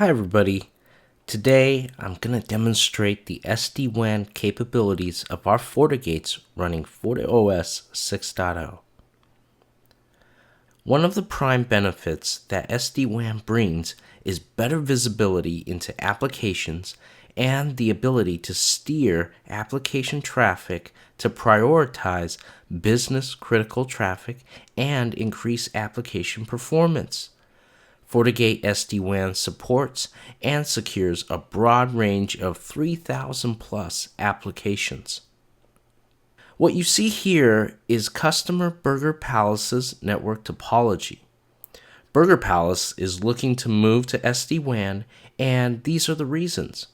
Hi everybody. Today I'm going to demonstrate the SD-WAN capabilities of our FortiGates running FortiOS 6.0. One of the prime benefits that SD-WAN brings is better visibility into applications and the ability to steer application traffic to prioritize business critical traffic and increase application performance. FortiGate SD-WAN supports and secures a broad range of 3,000 plus applications. What you see here is customer Burger Palace's network topology. Burger Palace is looking to move to SD-WAN, and these are the reasons.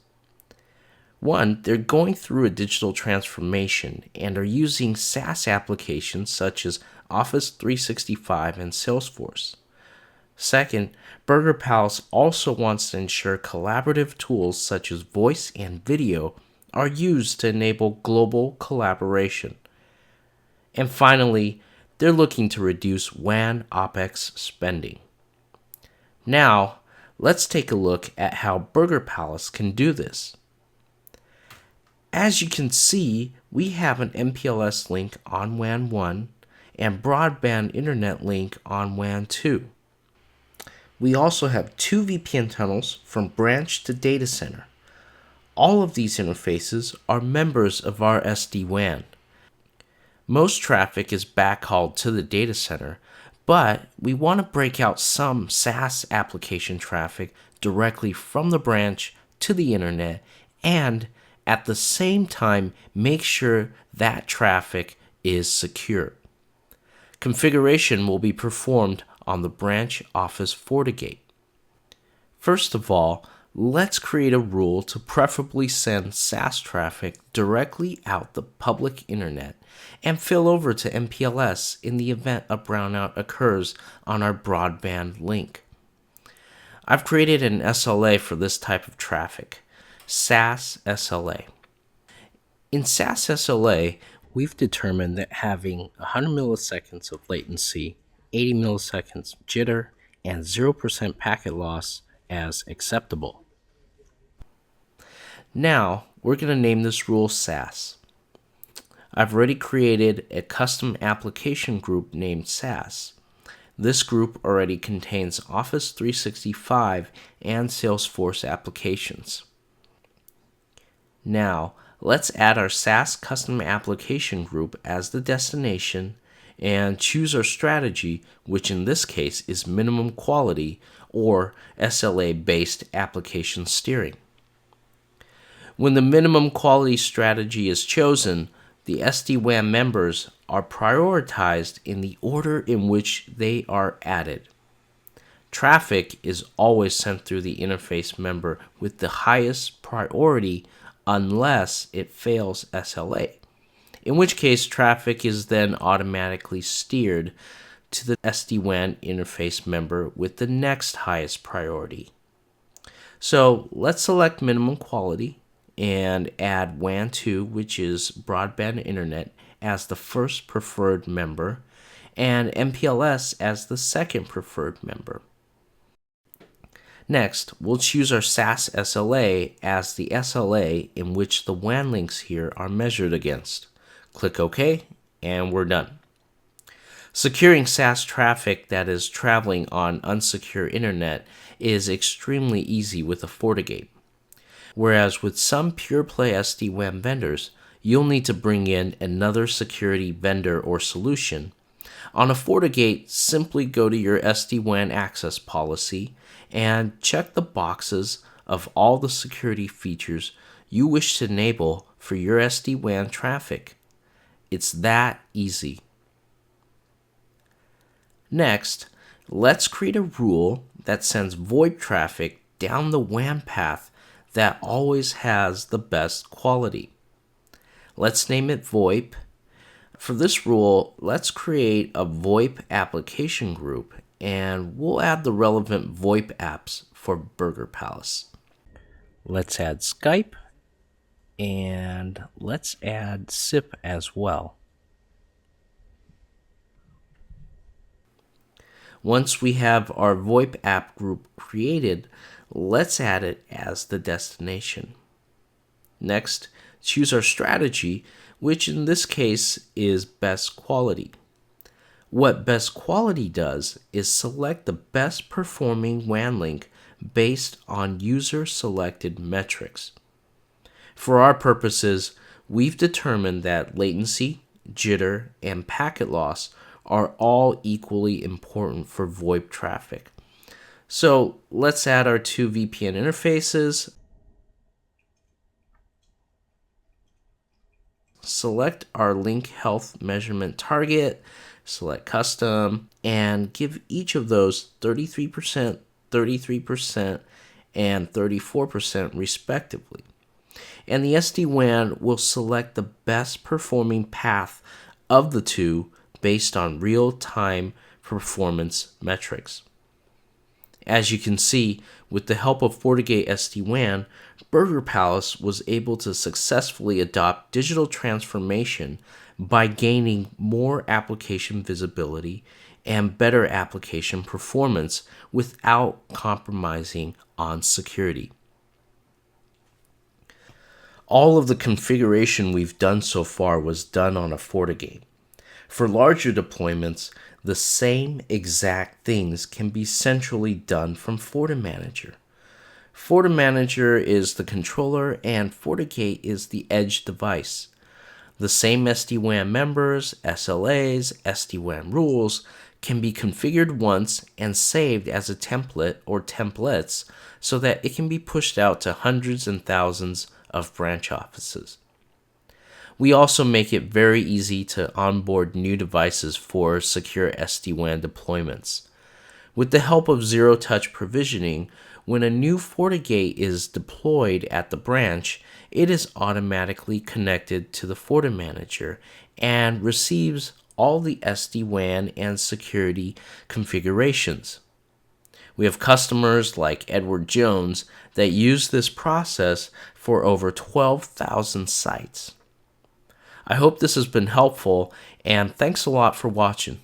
One, they're going through a digital transformation and are using SaaS applications such as Office 365 and Salesforce. Second, Burger Palace also wants to ensure collaborative tools such as voice and video are used to enable global collaboration. And finally, they're looking to reduce WAN OpEx spending. Now, let's take a look at how Burger Palace can do this. As you can see, we have an MPLS link on WAN 1 and broadband internet link on WAN 2. We also have two VPN tunnels from branch to data center. All of these interfaces are members of our SD-WAN. Most traffic is backhauled to the data center, but we want to break out some SaaS application traffic directly from the branch to the internet and at the same time make sure that traffic is secure. Configuration will be performed on the branch office FortiGate. First of all, let's create a rule to preferably send SaaS traffic directly out the public internet and fill over to MPLS in the event a brownout occurs on our broadband link. I've created an SLA for this type of traffic, SaaS SLA. In SaaS SLA, we've determined that having 100 milliseconds of latency, 80 milliseconds jitter, and 0% packet loss as acceptable. Now, we're going to name this rule SaaS. I've already created a custom application group named SaaS. This group already contains Office 365 and Salesforce applications. Now, let's add our SaaS custom application group as the destination and choose our strategy, which in this case is minimum quality or SLA-based application steering. When the minimum quality strategy is chosen, the SD-WAN members are prioritized in the order in which they are added. Traffic is always sent through the interface member with the highest priority unless it fails SLA, in which case traffic is then automatically steered to the SD-WAN interface member with the next highest priority. So let's select minimum quality and add WAN 2, which is broadband internet, as the first preferred member, and MPLS as the second preferred member. Next, we'll choose our SaaS SLA as the SLA in which the WAN links here are measured against. Click OK, and we're done. Securing SaaS traffic that is traveling on unsecure internet is extremely easy with a FortiGate. Whereas with some pure-play SD-WAN vendors, you'll need to bring in another security vendor or solution. On a FortiGate, simply go to your SD-WAN access policy and check the boxes of all the security features you wish to enable for your SD-WAN traffic. It's that easy. Next, let's create a rule that sends VoIP traffic down the WAN path that always has the best quality. Let's name it VoIP. For this rule, let's create a VoIP application group and we'll add the relevant VoIP apps for Burger Palace. Let's add Skype and let's add SIP as well. Once we have our VoIP app group created, let's add it as the destination. Next, choose our strategy, which in this case is best quality. What best quality does is select the best performing WAN link based on user selected metrics. For our purposes, we've determined that latency, jitter, and packet loss are all equally important for VoIP traffic. So let's add our two VPN interfaces. Select our link health measurement target, select custom, and give each of those 33%, 33%, and 34% respectively. And the SD-WAN will select the best performing path of the two based on real-time performance metrics. As you can see, with the help of FortiGate SD-WAN, Burger Palace was able to successfully adopt digital transformation by gaining more application visibility and better application performance without compromising on security. All of the configuration we've done so far was done on a FortiGate. For larger deployments, the same exact things can be centrally done from FortiManager. FortiManager is the controller and FortiGate is the edge device. The same SD-WAN members, SLAs, SD-WAN rules can be configured once and saved as a template or templates so that it can be pushed out to hundreds and thousands of branch offices. We also make it very easy to onboard new devices for secure SD-WAN deployments. With the help of zero-touch provisioning, when a new FortiGate is deployed at the branch, it is automatically connected to the FortiManager and receives all the SD-WAN and security configurations. We have customers like Edward Jones that use this process for over 12,000 sites. I hope this has been helpful, and thanks a lot for watching.